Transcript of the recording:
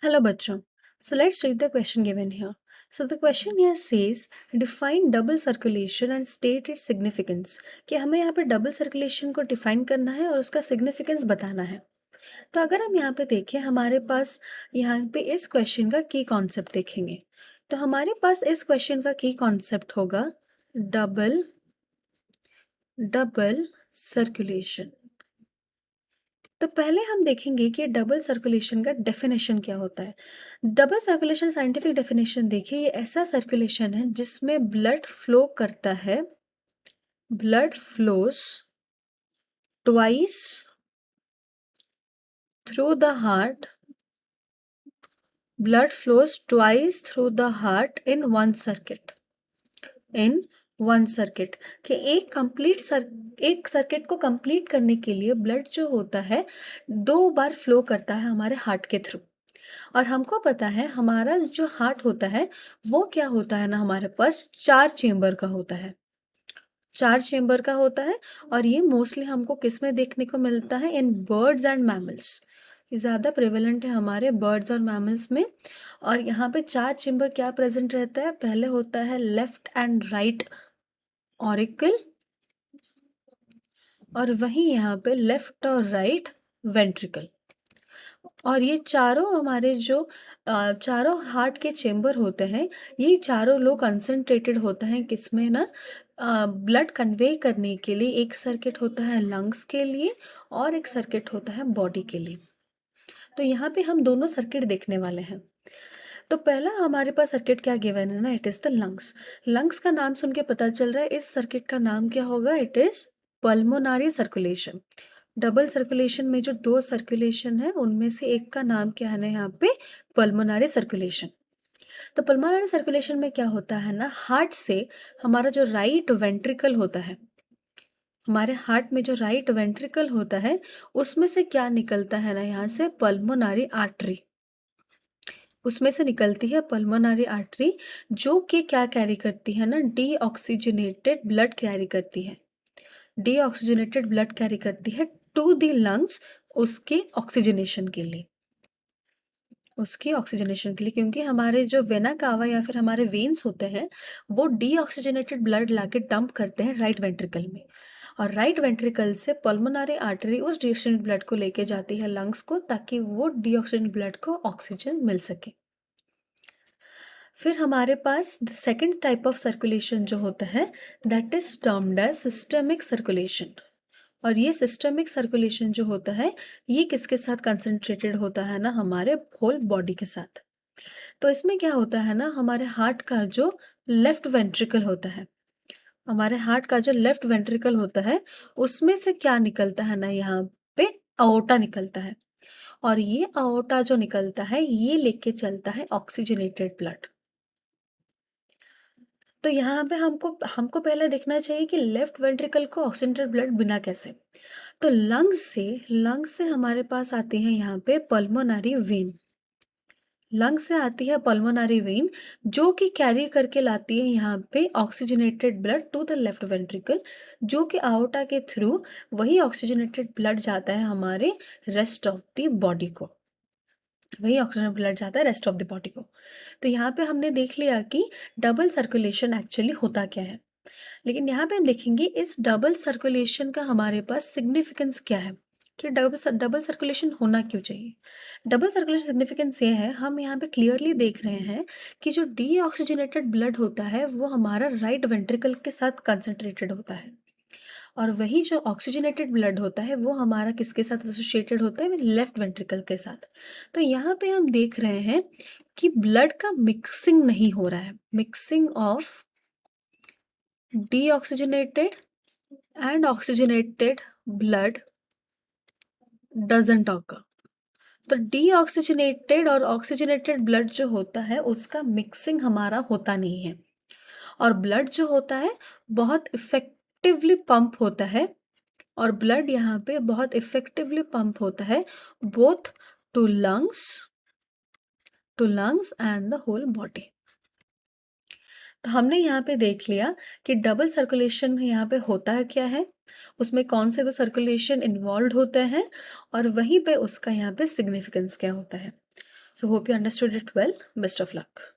Hello बच्चों. So let's read the question given here. So the question here says define double circulation and state its significance. कि हमें यहाँ पे double circulation को define करना है और उसका सिग्निफिकेंस बताना है. तो अगर हम यहाँ पे देखें हमारे पास यहाँ पे इस क्वेश्चन का की कॉन्सेप्ट देखेंगे. तो हमारे पास इस क्वेश्चन का की कॉन्सेप्ट होगा डबल डबल सर्कुलेशन. तो पहले हम देखेंगे कि डबल सर्कुलेशन का डेफिनेशन क्या होता है. डबल सर्कुलेशन साइंटिफिक डेफिनेशन देखिए, ये ऐसा सर्कुलेशन है जिसमें ब्लड फ्लो करता है, blood flows twice through the heart, blood flows twice through the heart in one circuit, in one circuit. कि एक सर्किट को कंप्लीट करने के लिए ब्लड जो होता है 2 बार फ्लो करता है हमारे हार्ट के थ्रू. और हमको पता है हमारा जो हार्ट होता है वो क्या होता है ना, हमारे पास 4 चेम्बर का होता है, 4 चेम्बर का होता है. और ये मोस्टली हमको किस में देखने को मिलता है, इन बर्ड्स एंड मैमल्स. ये ज़्यादा प्रेवलेंट है हमारे बर्ड्स और मैमल्स में. और यहाँ पे 4 चेम्बर क्या प्रेजेंट रहता है, पहले होता है लेफ्ट एंड राइट ऑरिकल, और वहीं यहाँ पे लेफ्ट और राइट वेंट्रिकल. और ये चारों हमारे जो चारों हार्ट के चेम्बर होते हैं, ये चारों लोग कंसंट्रेटेड होते हैं किसमें ना, ब्लड कन्वे करने के लिए. एक सर्किट होता है लंग्स के लिए और एक सर्किट होता है बॉडी के लिए. तो यहाँ पे हम दोनों सर्किट देखने वाले हैं. तो पहला हमारे पास सर्किट क्या गिवन है ना, it is the lungs. Lungs का नाम सुन के पता चल रहा है इस सर्किट का नाम क्या होगा, it is pulmonary circulation. Double circulation में जो 2 सर्कुलेशन है उनमें से एक का नाम क्या है ना यहाँ पे, पल्मोनरी सर्कुलेशन. तो पल्मोनरी सर्कुलेशन में क्या होता है ना, हार्ट से हमारा जो राइट वेंट्रिकल होता है, हमारे हार्ट में जो राइट वेंट्रिकल होता है उसमें से क्या निकलता है ना, यहाँ से पल्मोनरी आर्टरी, उसमें से निकलती है पल्मोनरी आर्टरी, जो कि क्या कैरी करती है ना, डीऑक्सीजनेटेड ब्लड कैरी करती है, डीऑक्सीजनेटेड ब्लड कैरी करती है टू द लंग्स, उसके ऑक्सीजनेशन के लिए, उसकी ऑक्सीजनेशन के लिए. क्योंकि हमारे जो वेना कावा या फिर हमारे वेन्स होते हैं वो डीऑक्सीजनेटेड ब्लड लाके डंप करते हैं राइट वेंट्रिकल में, और राइट वेंट्रिकल से पल्मोनरी आर्टरी उस डीऑक्सीजनेटेड ब्लड को लेके जाती है लंग्स को, ताकि वो डीऑक्सीजनेटेड ब्लड को ऑक्सीजन मिल सके. फिर हमारे पास the second type of circulation जो होता है that is termed as systemic circulation. और ये सिस्टमिक सर्कुलेशन जो होता है ये किसके साथ कंसंट्रेटेड होता है ना, हमारे होल बॉडी के साथ. तो इसमें क्या होता है ना, हमारे हार्ट का जो लेफ्ट वेंट्रिकल होता है, हमारे हार्ट का जो लेफ्ट वेंट्रिकल होता है उसमें से क्या निकलता है ना, यहाँ पे अओर्टा निकलता है. और ये अओर्टा जो निकलता है ये लेके चलता है ऑक्सीजनेटेड ब्लड. तो यहाँ पे हमको हमको पहले देखना चाहिए कि लेफ्ट वेंट्रिकल को ऑक्सीजनेटेड ब्लड बिना कैसे. तो लंग्स से हमारे पास आती है यहाँ पे पल्मोनरी वेन, लंग्स से आती है पल्मोनरी वेन, जो कि कैरी करके लाती है यहाँ पे oxygenated blood to the left ventricle, जो कि आउटा के थ्रू वही ऑक्सीजनेटेड ब्लड जाता है हमारे रेस्ट ऑफ द बॉडी को, वही ऑक्सीजन ब्लड जाता है रेस्ट ऑफ द बॉडी को. तो यहाँ पे हमने देख लिया कि डबल सर्कुलेशन एक्चुअली होता क्या है. लेकिन यहाँ पे हम देखेंगे इस डबल सर्कुलेशन का हमारे पास सिग्निफिकेंस क्या है, कि डबल सर्कुलेशन होना क्यों चाहिए. डबल सर्कुलेशन सिग्निफिकेंस ये है, हम यहाँ पे क्लियरली देख रहे हैं कि जो डीऑक्सीजनेटेड ब्लड होता है वो हमारा राइट वेंट्रिकल के साथ कंसंट्रेटेड होता है, और वही जो ऑक्सीजनेटेड ब्लड होता है वो हमारा किसके साथ एसोसिएटेड होता है, लेफ्ट वेंट्रिकल के साथ. तो यहाँ पे हम देख रहे हैं कि ब्लड का मिक्सिंग नहीं हो रहा है, mixing of deoxygenated and oxygenated blood doesn't occur. तो डीऑक्सीजनेटेड और ऑक्सीजनेटेड ब्लड जो होता है उसका मिक्सिंग हमारा होता नहीं है, और ब्लड जो होता है बहुत इफेक्टिवली पंप होता है, और ब्लड यहाँ पे बहुत इफेक्टिवली पंप होता है both to lungs and the whole body. तो हमने यहाँ पे देख लिया कि डबल सर्कुलेशन यहाँ पे होता है क्या है, उसमें कौन से 2 सर्कुलेशन इन्वॉल्व होते हैं, और वहीं पे उसका यहाँ पे सिग्निफिकेंस क्या होता है. So hope you understood it well. Best of luck.